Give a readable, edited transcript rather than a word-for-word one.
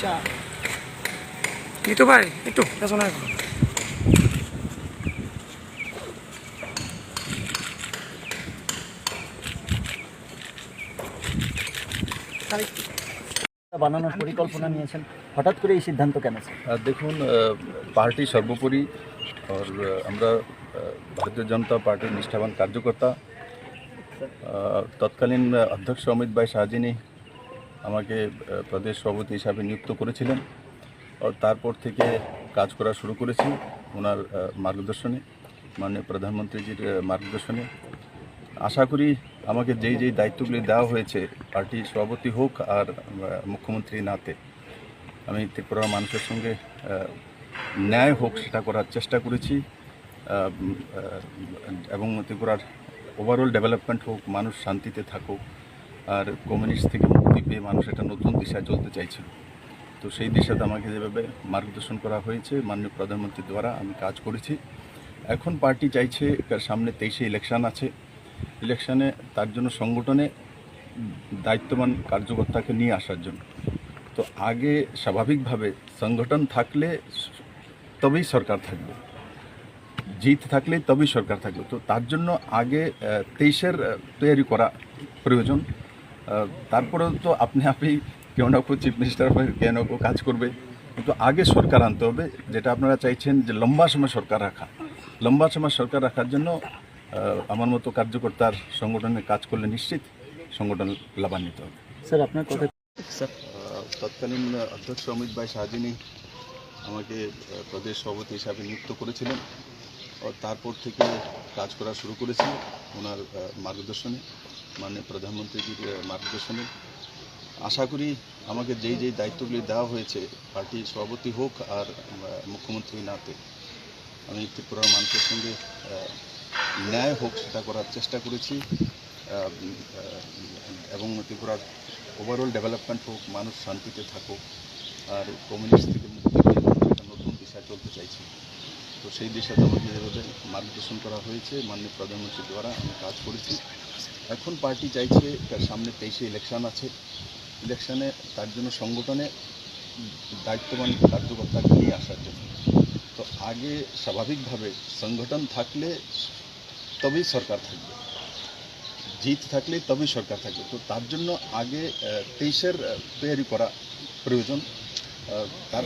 চা নিতু ভাই একটু পেছনে এখন বানানোর পরিকল্পনা নিয়েছেন, হঠাৎ করে এই সিদ্ধান্ত কেন স্যার? দেখুন, পার্টি সর্বোপরি और আমরা ভারতীয় জনতা পার্টির নিষ্ঠাবান কার্যকর্তা। তৎকালীন অধ্যক্ষ অমিত ভাই শাহজিনী আমাকে প্রদেশ সভাপতি হিসাবে নিযুক্ত করেছিলেন, আর তারপর থেকে কাজ করা শুরু করেছি ওনার মার্গদর্শনে, মাননীয় প্রধানমন্ত্রীজির মার্গদর্শনে। আশা করি আমাকে যেই দায়িত্বগুলি দেওয়া হয়েছে পার্টির সভাপতি হোক আর মুখ্যমন্ত্রী নাতে, আমি ত্রিপুরার মানুষের সঙ্গে ন্যায় হোক সেটা করার চেষ্টা করেছি, এবং ত্রিপুরার ওভারঅল ডেভেলপমেন্ট হোক, মানুষ শান্তিতে থাকুক, আর কমিউনিস্ট থেকে মুক্তি পেয়ে মানুষ একটা নতুন দিশায় চলতে চাইছিল। তো সেই দিশাতে আমাকে যেভাবে মার্গদর্শন করা হয়েছে মাননীয় প্রধানমন্ত্রীর দ্বারা আমি কাজ করেছি। এখন পার্টি চাইছে সামনে 23-এ ইলেকশন আছে, ইলেকশনে তার জন্য সংগঠনে দায়িত্ববান কার্যকর্তাকে নিয়ে আসার জন্য। তো আগে স্বাভাবিকভাবে সংগঠন থাকলে তবেই সরকার থাকবে, জিত থাকলে তবেই সরকার থাকবে। তো তার জন্য আগে 23-এর তৈরি করা প্রয়োজন। তারপরে তো আপনি কেউ না কেউ চিফ মিনিস্টার হবে, কেউ না কেউ কাজ করবে, কিন্তু আগে সরকার আনতে হবে, যেটা আপনারা চাইছেন যে লম্বা সময় সরকার রাখা। লম্বা সময় সরকার রাখার জন্য আমার মতো কার্যকর্তার সংগঠনে কাজ করলে নিশ্চিত সংগঠন লাভান্বিত হবে। স্যার আপনার কথা স্যার, তৎকালীন অধ্যক্ষ অমিত ভাই শাহজিনী আমাকে প্রদেশ সভাপতি হিসাবে নিযুক্ত করেছিলেন, আর তারপর থেকে কাজ করা শুরু করেছি ওনার মার্গদর্শনে, মাননীয় প্রধানমন্ত্রীজির মার্গদর্শনে। আশা করি আমাকে যেই দায়িত্বগুলি দেওয়া হয়েছে পার্টির সভাপতি হোক আর মুখ্যমন্ত্রী নাতে, আমি ত্রিপুরার মানুষের সঙ্গে ন্যায় হোক সেটা করার চেষ্টা করেছি, এবং ত্রিপুরার ওভারঅল ডেভেলপমেন্ট হোক, মানুষ শান্তিতে থাকুক, আর কমিউনিস্ট থেকে মুক্তি পেয়ে একটা নতুন দিশায় চলতে চাইছি। তো সেই দিশাতে আমাকে যেভাবে মার্গদর্শন করা হয়েছে মাননীয় প্রধানমন্ত্রীর দ্বারা আমি কাজ করেছি। এখন পার্টি চাইছে সামনে 23-এ ইলেকশন আছে, ইলেকশনে তার জন্য সংগঠনে দায়িত্ববান কার্যকর্তাকে নিয়ে আসার জন্য। তো আগে স্বাভাবিকভাবে সংগঠন থাকলে তবেই সরকার থাকবে, জিত থাকলে তবেই সরকার থাকবে। তো তার জন্য আগে 23-এর তৈরি করা প্রয়োজন। তার